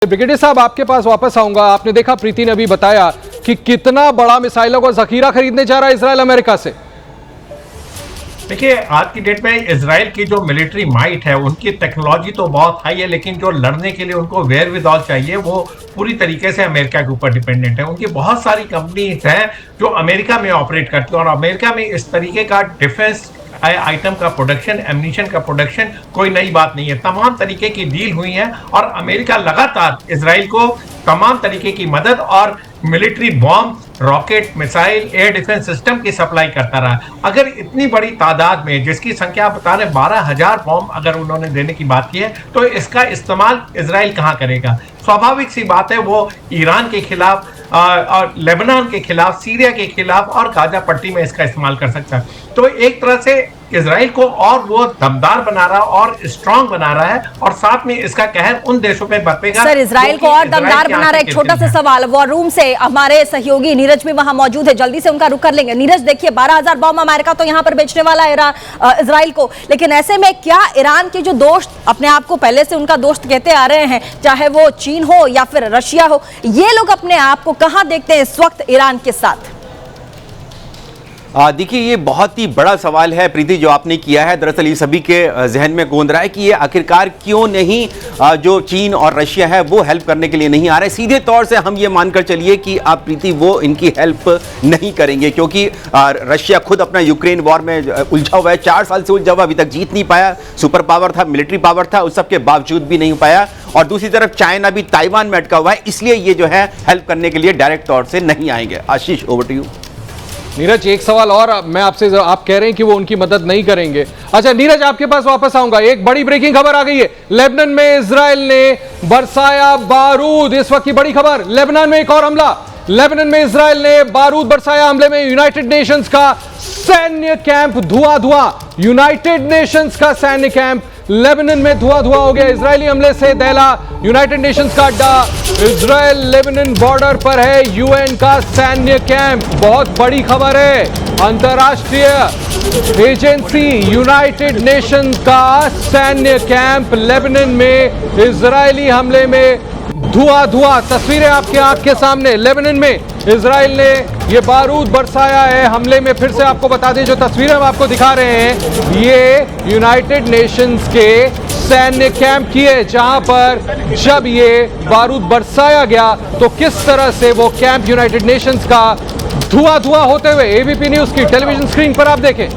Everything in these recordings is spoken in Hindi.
ब्रिगेडियर साहब आपके पास वापस आऊंगा। आपने देखा प्रीति ने अभी बताया कि कितना बड़ा मिसाइलों का जखीरा खरीदने जा रहा है इजराइल अमेरिका से। देखिए, आज की डेट में इजराइल की जो मिलिट्री माइट है, उनकी टेक्नोलॉजी तो बहुत हाई है, लेकिन जो लड़ने के लिए उनको वेयर विद ऑल चाहिए वो पूरी तरीके से अमेरिका के ऊपर डिपेंडेंट है। उनकी बहुत सारी कंपनीज हैं जो अमेरिका में ऑपरेट करती हैं और अमेरिका में इस तरीके का डिफेंस आइटम का प्रोडक्शन, एम्यूनिशन का प्रोडक्शन कोई नई बात नहीं है। तमाम तरीके की डील हुई है और अमेरिका लगातार इजराइल को तमाम तरीके की मदद और military bomb, rocket, missile, air defence system की सप्लाई करता रहा। अगर इतनी बड़ी तादाद में, जिसकी संख्या आप बता रहे 12,000 बॉम्ब अगर उन्होंने देने की बात की है, तो इसका इस्तेमाल इजराइल कहां करेगा? स्वाभाविक सी बात है, वो ईरान के खिलाफ और लेबनान के खिलाफ, सीरिया के खिलाफ और गाजा पट्टी में इसका इस्तेमाल कर सकता है। तो एक तरह से इजराइल को और वो दमदार बना रहा और स्ट्रांग बना रहा है और साथ में इसका कहर उन देशों पे बरपेगा। सर, इजराइल को और दमदार बना रहा है। एक छोटा सा सवाल, वॉर रूम से हमारे सहयोगी नीरज भी वहां मौजूद है, जल्दी से उनका रुख कर लेंगे। नीरज, देखिए 12,000 बॉम्ब अमेरिका तो यहां पर बेचने वाला है इजराइल को, लेकिन ऐसे में क्या ईरान के जो दोस्त अपने आप को पहले से उनका दोस्त कहते आ रहे हैं, चाहे वो चीन हो या फिर रशिया हो, ये लोग अपने आप को कहां देखते हैं इस वक्त ईरान के साथ? देखिए, ये बहुत ही बड़ा सवाल है प्रीति जो आपने किया है। दरअसल ये सभी के जहन में गूंज रहा है कि ये आखिरकार क्यों नहीं जो चीन और रशिया है वो हेल्प करने के लिए नहीं आ रहे। सीधे तौर से हम ये मानकर चलिए कि आप प्रीति वो इनकी हेल्प नहीं करेंगे, क्योंकि रशिया खुद अपना यूक्रेन वॉर में उलझा हुआ है। 4 साल से उलझा हुआ, अभी तक जीत नहीं पाया। सुपर पावर था, मिलिट्री पावर था, उस सब के बावजूद भी नहीं हो पाया। और दूसरी तरफ चाइना भी ताइवान में अटका हुआ है, इसलिए ये जो है हेल्प करने के लिए डायरेक्ट तौर से नहीं आएंगे। आशीष, ओवर टू यू। नीरज, एक सवाल और मैं आपसे, आप कह रहे हैं कि वो उनकी मदद नहीं करेंगे। अच्छा नीरज, आपके पास वापस आऊंगा। एक बड़ी ब्रेकिंग खबर आ गई है, लेबनान में इजराइल ने बरसाया बारूद। इस वक्त की बड़ी खबर, लेबनान में एक और हमला। लेबनान में इजराइल ने बारूद बरसाया। हमले में यूनाइटेड नेशंस का सैन्य कैंप धुआं। यूनाइटेड नेशंस का सैन्य कैंप लेबनान में धुआं हो गया। इजरायली हमले से दहला यूनाइटेड नेशंस का अड्डा। इजराइल लेबनान बॉर्डर पर है यूएन का सैन्य कैंप। बहुत बड़ी खबर है। अंतर्राष्ट्रीय एजेंसी यूनाइटेड नेशंस का सैन्य कैंप लेबनान में इजरायली हमले में धुआं। तस्वीरें आपके आंख के सामने। लेबनान में इजराइल ने ये बारूद बरसाया है हमले में। फिर से आपको बता दें, जो तस्वीरें हम आपको दिखा रहे हैं, ये यूनाइटेड नेशंस के सैन्य कैंप की है, जहां पर जब ये बारूद बरसाया गया तो किस तरह से वो कैंप यूनाइटेड नेशंस का धुआं होते हुए एबीपी न्यूज की टेलीविजन स्क्रीन पर आप देखें।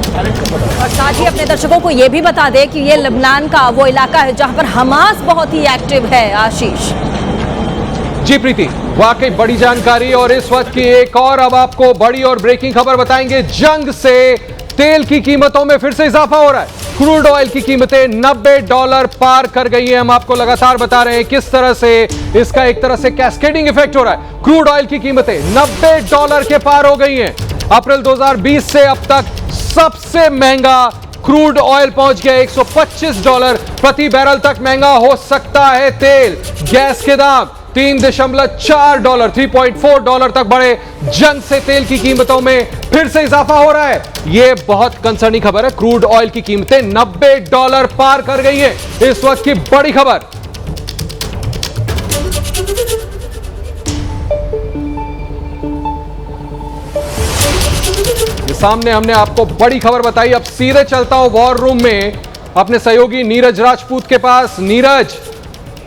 और साथ ही अपने दर्शकों को यह भी बता दें कि ये लेबनान का वो इलाका है जहां पर हमास बहुत ही एक्टिव है। आशीष जी प्रीति, वाकई बड़ी जानकारी। और इस वक्त की एक और अब आपको बड़ी और ब्रेकिंग खबर बताएंगे। जंग से तेल की कीमतों में फिर से इजाफा हो रहा है। क्रूड ऑयल की कीमतें $90 पार कर गई है। हम आपको लगातार बता रहे हैं किस तरह से इसका एक तरह से कैस्केडिंग इफेक्ट हो रहा है। क्रूड ऑयल की कीमतें $90 के पार हो गई हैं। अप्रैल 2020 से अब तक सबसे महंगा क्रूड ऑयल पहुंच गया $125 प्रति बैरल तक महंगा हो सकता है तेल। गैस के दाम $3.4 $3.4 तक बढ़े। जंग से तेल की कीमतों में फिर से इजाफा हो रहा है। यह बहुत कंसर्निंग खबर है। क्रूड ऑयल की कीमतें $90 पार कर गई है। इस वक्त की बड़ी खबर। सामने हमने आपको बड़ी खबर बताई। अब सीधे चलता हूं वॉर रूम में अपने सहयोगी नीरज राजपूत के पास। नीरज,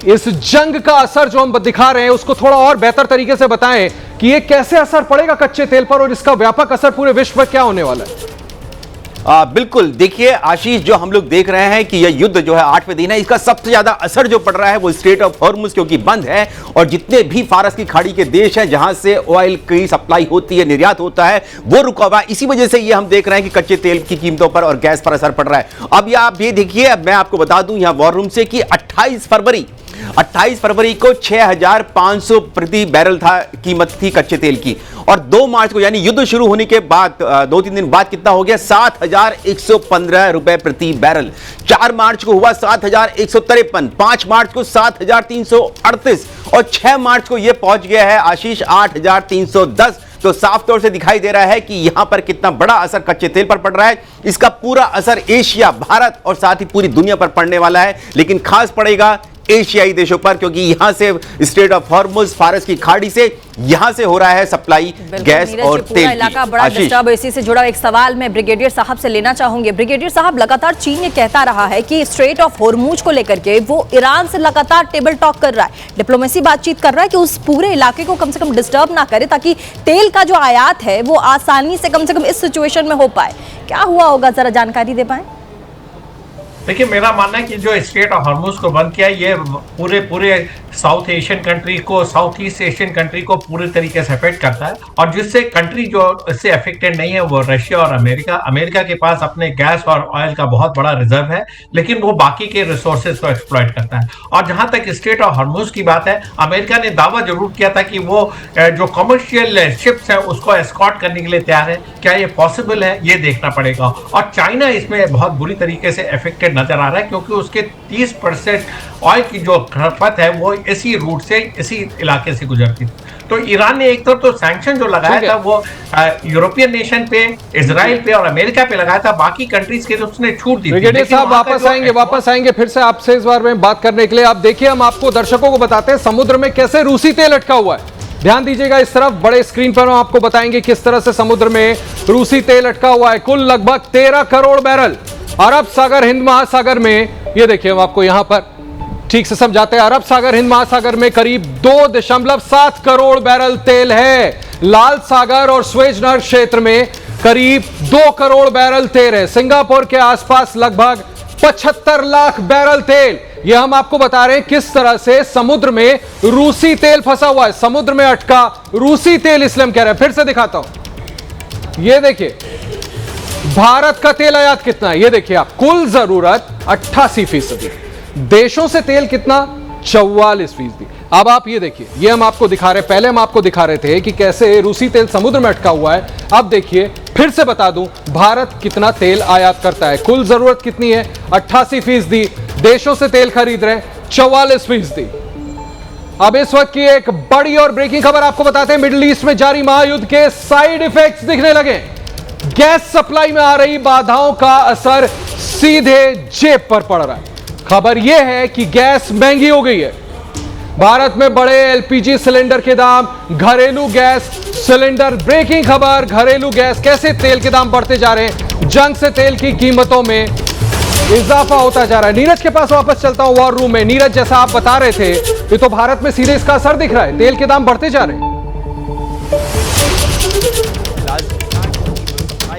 इस जंग का असर जो हम दिखा रहे हैं उसको थोड़ा और बेहतर तरीके से बताएं कि ये कैसे असर पड़ेगा कच्चे तेल पर और इसका व्यापक असर पूरे विश्व पर क्या होने वाला है। बिल्कुल, देखिए आशीष, जो हम लोग देख रहे हैं कि यह युद्ध जो है 8वें दिन है, इसका सबसे ज्यादा असर जो पड़ रहा है वो स्ट्रेट ऑफ हॉर्मुज क्योंकि बंद है और जितने भी फारस की खाड़ी के देश हैं जहां से ऑयल की सप्लाई होती है, निर्यात होता है, वो रुका हुआ है। इसी वजह से ये हम देख रहे हैं कि कच्चे तेल की कीमतों पर और गैस पर असर पड़ रहा है। अब ये आप ये देखिए, अब मैं आपको बता दूं यहां वॉर रूम से कि 28 फरवरी को 6,500 प्रति बैरल था कीमत थी कच्चे तेल की, और 2 मार्च को यानी युद्ध शुरू होने के बाद 2-3 दिन बाद कितना हो गया, 7,115 रुपए प्रति बैरल। 4 मार्च को हुआ 7,153, 5 मार्च को 7,338 और 6 मार्च को यह पहुंच गया है आशीष 8,310। तो साफ तौर से दिखाई दे रहा है कि यहां पर कितना बड़ा असर कच्चे तेल पर पड़ रहा है। इसका पूरा असर एशिया, भारत और साथ ही पूरी दुनिया पर पड़ने वाला है, लेकिन खास पड़ेगा एशियाई देशों पर, क्योंकि यहां से स्ट्रेट ऑफ हॉर्मुज, फारस की खाड़ी से यहां से हो रहा है सप्लाई गैस और तेल की। इलाका बड़ा डिस्टर्ब। इसी से जुड़ा एक सवाल मैं ब्रिगेडियर साहब से लेना चाहूंगी। ब्रिगेडियर साहब, लगातार चीन ये कहता रहा है कि स्ट्रेट ऑफ हॉर्मुज को लेकर के वो ईरान से लगातार टेबल टॉक कर रहा है, डिप्लोमेसी बातचीत कर रहा है कि उस पूरे इलाके को कम से कम डिस्टर्ब ना करे, ताकि तेल का जो आयात है वो आसानी से कम इस सिचुएशन में हो पाए। क्या हुआ होगा, जरा जानकारी दे पाए? देखिए, मेरा मानना है कि जो स्ट्रेट ऑफ हॉर्मुज को बंद किया, ये पूरे साउथ एशियन कंट्री को, साउथ ईस्ट एशियन कंट्री को पूरी तरीके से अफेक्ट करता है। और जिससे कंट्री जो इससे अफेक्टेड नहीं है वो रशिया और अमेरिका। अमेरिका के पास अपने गैस और ऑयल का बहुत बड़ा रिजर्व है, लेकिन वो बाकी के रिसोर्सेज को एक्सप्लॉइट करता है। और जहां तक स्ट्रेट ऑफ हॉर्मुज की बात है, अमेरिका ने दावा जरूर किया था कि वो जो कमर्शियल शिप्स है उसको एस्कॉर्ट करने के लिए तैयार है। क्या ये पॉसिबल है, ये देखना पड़ेगा। और चाइना इसमें बहुत बुरी तरीके से अफेक्टेड नजर आ रहा है, क्योंकि उसके 30% ऑयल की जो खपत है वो इसी रूट से, इसी इलाके से गुजरती थी। तो ईरान ने एक तरफ तो सैंक्शन जो लगाया था वो यूरोपियन नेशन पे, इजराइल पे और अमेरिका पे लगाया था, बाकी कंट्रीज के तो उसने छूट दी। ब्रिगेडियर साहब वापस आएंगे फिर से आपसे इस बारे में बात करने के लिए। आप देखिए, हम आपको दर्शकों को बताते हैं समुद्र में कैसे रूसी तेल अटका हुआ है। ध्यान दीजिएगा इस तरफ, बड़े स्क्रीन पर हम आपको बताएंगे किस तरह से समुद्र में रूसी तेल अटका हुआ है। कुल लगभग 13 करोड़ बैरल अरब सागर हिंद महासागर में। ये देखिए, हम आपको यहां पर ठीक से समझाते हैं। अरब सागर हिंद महासागर में करीब 2.7 करोड़ बैरल तेल है। लाल सागर और स्वेज नहर क्षेत्र में करीब 2 करोड़ बैरल तेल है। सिंगापुर के आसपास लगभग 75 लाख बैरल तेल। यह हम आपको बता रहे हैं किस तरह से समुद्र में रूसी तेल फंसा हुआ है। समुद्र में अटका रूसी तेल, इसलिए हम कह रहे हैं। फिर से दिखाता हूं, ये देखिए भारत का तेल आयात कितना है। ये देखिए आप, कुल जरूरत 88%, देशों से तेल कितना, 44%। अब आप ये देखिए, ये हम आपको दिखा रहे, पहले हम आपको दिखा रहे थे कि कैसे रूसी तेल समुद्र में अटका हुआ है। अब देखिए, फिर से बता दूं, भारत कितना तेल आयात करता है। कुल जरूरत कितनी है, 88%। देशों से तेल खरीद रहे 44%। अब इस वक्त की एक बड़ी और ब्रेकिंग खबर आपको बताते हैं। मिडिल ईस्ट में जारी महायुद्ध के साइड इफेक्ट्स दिखने लगे। गैस सप्लाई में आ रही बाधाओं का असर सीधे जेब पर पड़ रहा है। खबर यह है कि गैस महंगी हो गई है। भारत में बढ़े एलपीजी सिलेंडर के दाम, घरेलू गैस सिलेंडर। ब्रेकिंग खबर, घरेलू गैस, कैसे तेल के दाम बढ़ते जा रहे हैं, जंग से तेल की कीमतों में इजाफा होता जा रहा है। नीरज के पास वापस चलता हूं वॉर रूम में। नीरज, जैसा आप बता रहे थे, ये तो भारत में सीधे इसका असर दिख रहा है, तेल के दाम बढ़ते जा रहे हैं।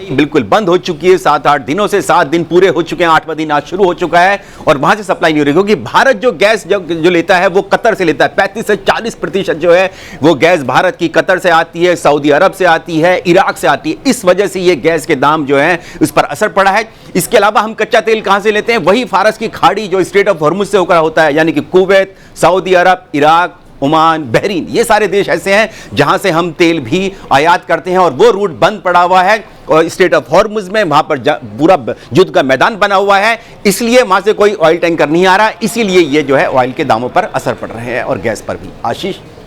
बिल्कुल बंद हो चुकी है 7-8 दिनों से। 7 दिन पूरे हो चुके हैं, 8वां दिन आज शुरू हो चुका है और वहां से सप्लाई नहीं हो रही, क्योंकि भारत जो गैस जो लेता है वो कतर से लेता है। 35 से 40% जो है वो गैस भारत की कतर से आती है, सऊदी अरब से आती है, इराक से आती है। इस वजह से ये गैस के दाम जो है उस पर असर पड़ा है। इसके अलावा हम कच्चा तेल कहां से लेते हैं, वही फारस की खाड़ी जो स्ट्रेट ऑफ हॉर्मुज से होकर होता है, यानी कि कुवैत, सऊदी अरब, इराक, ओमान, बहरीन, ये सारे देश ऐसे हैं जहां से हम तेल भी आयात करते हैं। और वो रूट बंद पड़ा हुआ है और स्ट्रेट ऑफ हॉर्मुज में वहां पर पूरा युद्ध का मैदान बना हुआ है, इसलिए वहां से कोई ऑयल टैंकर नहीं आ रहा। इसीलिए ये जो है ऑयल के दामों पर असर पड़ रहे हैं और गैस पर भी। आशीष।